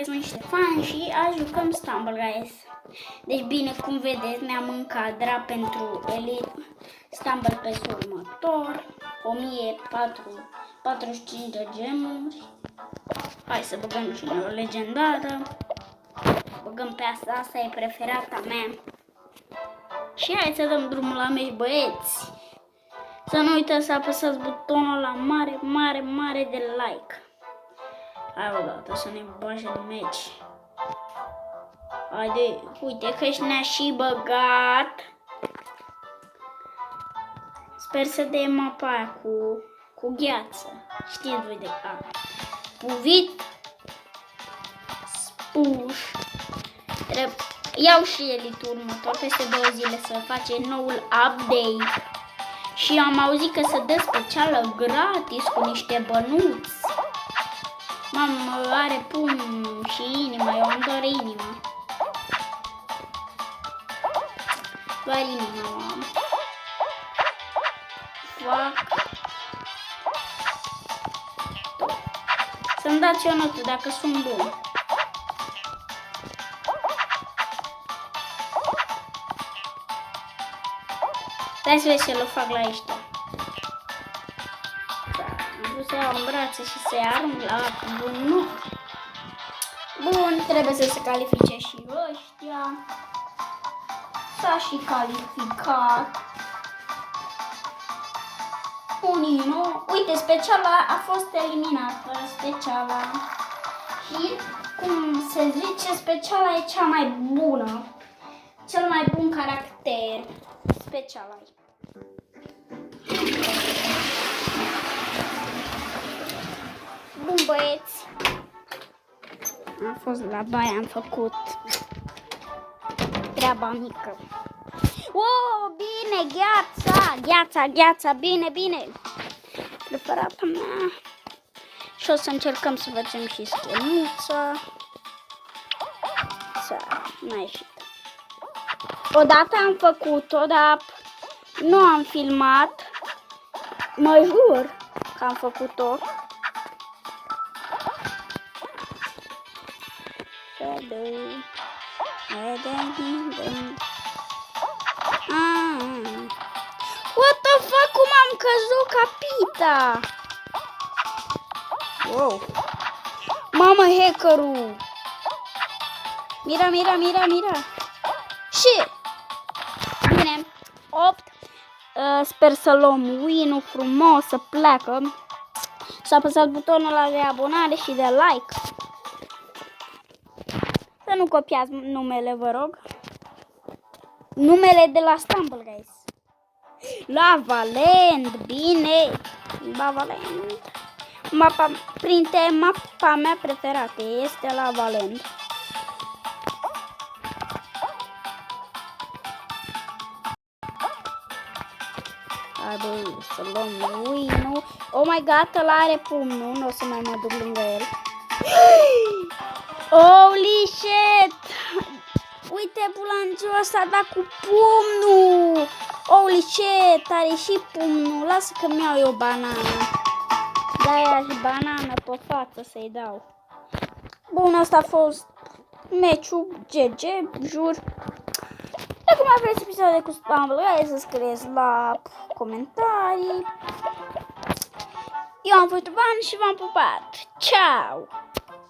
că sunt niște fani și azi jucăm Stumble Guys. Deci bine, cum vedeți, mi-am încadrat pentru Elite Stumble pe următor. 1045 de gemuri. Hai să băgăm și o legendară. Băgăm pe asta, asta e preferata mea. Și hai să dăm drumul la meci, băieți. Să nu uitați să apăsați butonul la mare de like. Hai odată să ne bage în meci. Haide, uite că ne-a și băgat. Sper să dea mapa aia cu gheață. Știți voi de care. Puvit. Spuș. Iau și Elite următor peste 2 zile să face noul update. Și am auzit că se dă specială gratis cu niște bănuți. Mamă, are pumn și inima, eu îmi doar inima. Doar inima, mamă. Fac. Să-mi dați o notă dacă sunt bun. Hai să vezi să-l fac la ăștia. Am vrut să iau în brațe și să-i arunc la apă. Bun, nu. Bun, trebuie să se califice și ăștia. S-a și calificat. Unii nu. Uite, speciala a fost eliminată. Speciala. Și, cum se zice, speciala e cea mai bună. Cel mai bun caracter. Speciala. Bun, băieți. Am fost la baie, am făcut treaba mică. Oh, bine, gheața, bine. Preferata mea. Și o să încercăm să facem și schemuța. N-a ieșit. Odată am făcut-o, dar nu am filmat. Mă jur că am făcut-o. What the fuck, cum am căzut capita? Wow. Mamă, hackerul. Mira. Și bine, 8. Sper să luăm win-ul frumos, să pleacă. Să apăsați butonul ăla de abonare și de like. Să nu copiați numele, vă rog. Numele de la Stumble Guys. La Valent, bine. La Valent. Printre mapa mea preferată este la Valent. Hai bă, să luăm win-ul. Oh my god, ăla are pumnul. Nu o să mai mă duc lângă el. Holy shit! Uite, bulangiul ăsta a dat cu pumnul. Holy shit, are și pumnul. Lasă că mi-au eu banana. Da, și banana pe față să-i dau. Bun, asta a fost meciul GG, jur. Dacă mai vreți episoade cu Stumble Guys, să scrieți la comentarii. Eu am fost Ban și v-am pupat. Ciao!